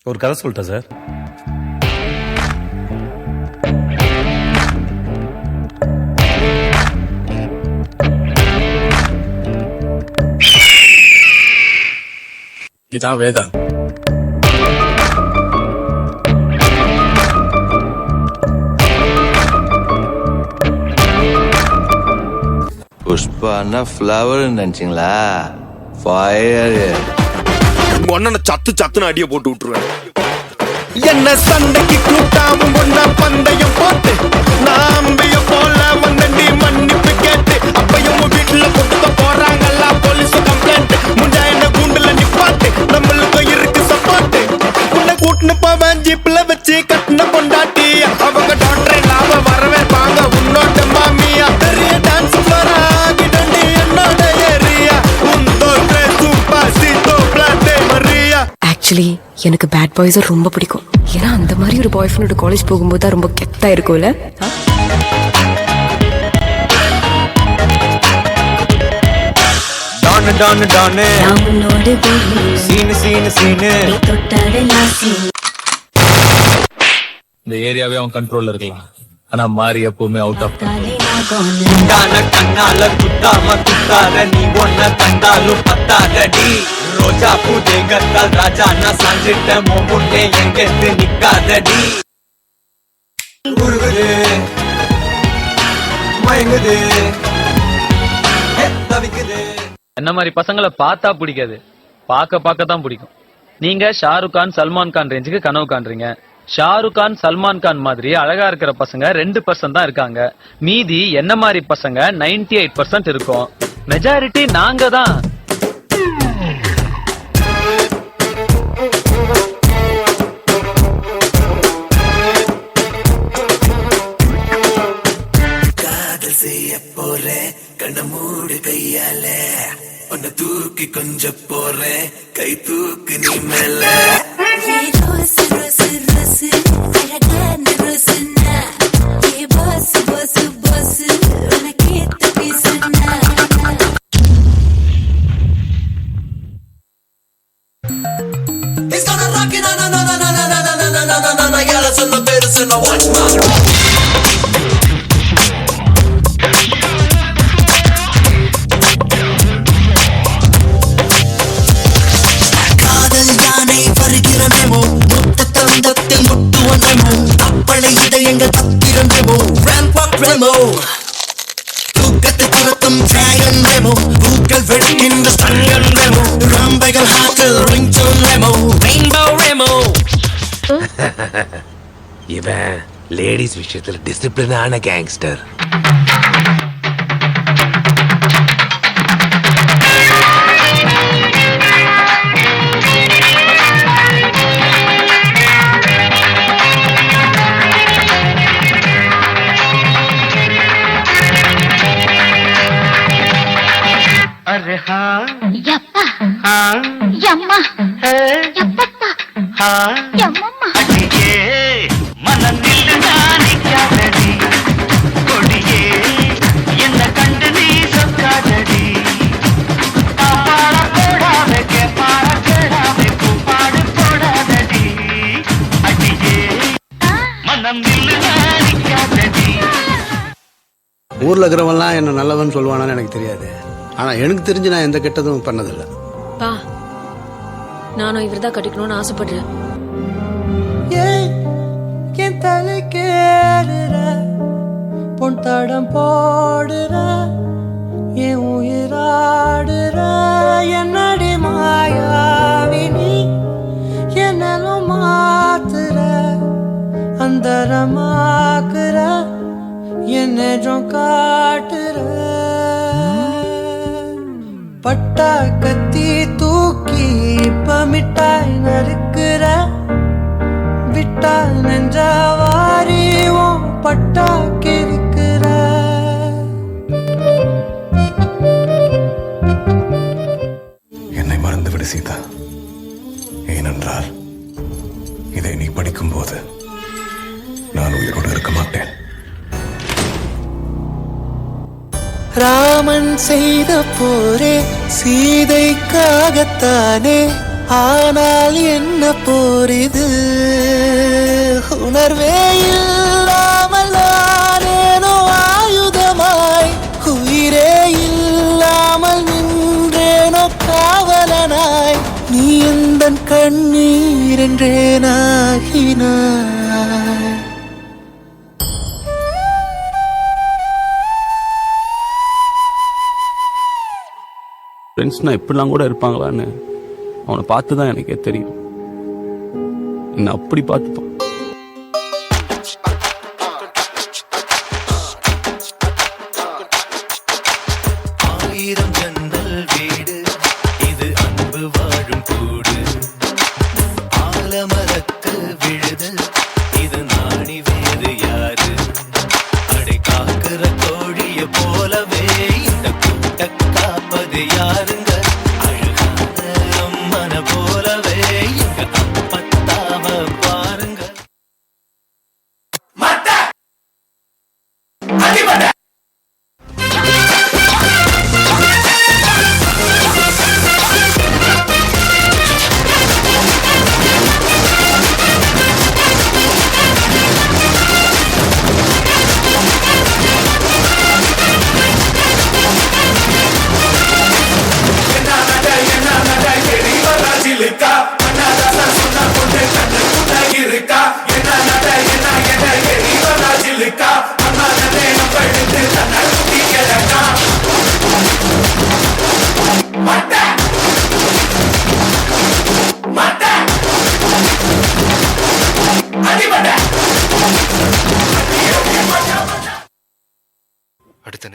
ஒரு கதை சொல்லிட்டேன் சார். இதான் வேதா. புஷ்பானா ஃப்ளவர் நினைச்சிங்களா? ஃபயர். ஒன்ன சத்து சத்துன்னு அடிய போட்டு விட்டுருவேன். என்ன சண்டைக்கு கூட்டாமும் ஒன்ன பந்தயம் போட்டு நாம்பிய போல வந்தண்டி மன்னிப்பு கேட்டு அப்பையும் வீட்டுல கொடுக்க போறாங்கல்ல போலீஸ் கம்ப்ளைண்ட். முண்டா என்ன கூண்டுல நிப்பாட்டு நம்மளுக்கும் இருக்கு சப்போர்ட். உன்னை கூட்டுன்னு போவேன் ஜீப்ல வச்சு கட்டின பொண்டாட்டி அவங்க டாக்டர் லாப வரவே வாங்க உன்னோட மாமியா பெரிய டான்ஸ் ஃப்ளோரா கிடண்டி என்னோட ஏரியா உந்தோ சூப்பா சீதோ பிளாட்டே மரியா. ஆக்சுவலி எனக்கு பேட் பாய்ஸை ரொம்ப பிடிக்கும். ஏன்னா அந்த மாதிரி ஒரு பாய் ஃப்ரெண்டோட காலேஜ் போகும்போது தான் ரொம்ப கெத்தா இருக்கும்ல. டானு டானு டானு சீனு சீனு சீனு. இந்த ஏரியாவே அவன் கண்ட்ரோல்ல இருக்கலாம். ஆனா மாறி எப்பவுமே அவுட் ஆஃப் கண்ணால குத்தாம குத்தாத நீ ஒன்ன கண்டாலும் பத்தாதடி. ரோஜா பூஜை கத்தால் ராஜா நான் சாஞ்சிட்ட முன்னே எங்கெத்து நிக்காதடி. உருகுது மயங்குது தவிக்குது. என்ன மாதிரி பசங்களை பார்த்தா பிடிக்காது, பார்க்க தான் பிடிக்கும். நீங்க ஷாருக் கான் சல்மான் கான் ரேஞ்சுக்கு கனவு காண்றீங்க. ஷாருக் கான் சல்மான் கான் மாதிரி அழகா இருக்கிற பசங்க 2% தான் இருக்காங்க. மீதி என்ன மாதிரி பசங்க 98% இருக்கும். மெஜாரிட்டி நாங்க தான். காதல் செய்ய போறேன் கண்ணமூடு கையால உன்னை தூக்கி கொஞ்சம் போறேன் கை தூக்கு நீ மேல. He's gonna rock it, na yeah, that's in the business and I watch my காதல் யானை வருகிறனமோ முத்த தந்தத்தில் முட்டுவனமோ அப்பளை இதயங்கள் பத்திரமோ ராம்பாக் ரெமோ தூக்கத்தை துரத்தும் டிராகன் ரெமோ பூக்கள் வெடிக்கின்ற ஸ்டங்கன் ரெமோ ரம்பைகள் ஹாக்கல் ரிங்டோன் ரெமோ ரெயின்போ ரெமோ. இவன் லேடிஸ் விஷயத்துல டிசிப்ளினான கேங்ஸ்டர். अरे हाँ यप्पा हाँ यम्मा यप्पा हाँ यम्मा अडिये मन निल जानी क्या दड़ी कोडिये என்ன கண்டு நீ சொக்காதடி பாட போடாதே கே பாட கேடாதே கூப்பாடு போடாதடி அடியே மனம் நில் जानी क्या दड़ी. ஊர்ல இருக்கிறவன்லாம் என்ன நல்லவன் சொல்லுவானான்னு எனக்கு தெரியாது. ஆனா எனக்கு தெரிஞ்சு நான் எந்த கெட்டதும் பண்ணதில்லை. பா, நானும் இவர்தான் கட்டிக்கணும்னு ஆசைப்படுறேன். என் தலை கேடுற பொன் தடம் போடுற என் உயிராடுற என்னடி மாயாவினி என்னலும் மாத்துற அந்தரமாக்குற என்னும் காட்டுற பட்டா கத்தி தூக்கி இப்ப மிட்டாய் நறுக்குற விட்டா நெஞ்சவாரியும் பட்டா கிறுக்குற. என்னை மறந்துவிடு சீதா. ஏனென்றால் இதை நீ படிக்கும் போது நான் உயிரோடு இருக்க மாட்டேன். ராமன் செய்த போரே சீதைக்காகத்தானே ஆனால் என்ன போரிது உணர்வே இல்லாமல் நானேனோ ஆயுதமாய் உயிரே இல்லாமல் நின்றேனோ காவலனாய் நீ எந்தன் கண்ணீர் என்றேனாகினாய் ஃப்ரெண்ட்ஸ்னா இப்படிலாம் கூட இருப்பாங்களான்னு அவனை பார்த்து தான் எனக்கே தெரியும். என்ன அப்படி பார்த்துப்பான். ஆயிரம் ஜன்னல் வீடு இது அன்பு வாழும் கூடு ஆலமரத்து விழுது இது நாணி வேறு யாரு அடை காக்குற கோழிய போலவே இந்த கூட்ட காப்பது யாருங்க அழகான அம்மன போலவே இங்க அப்பத்தாவ பாருங்க அடுத்த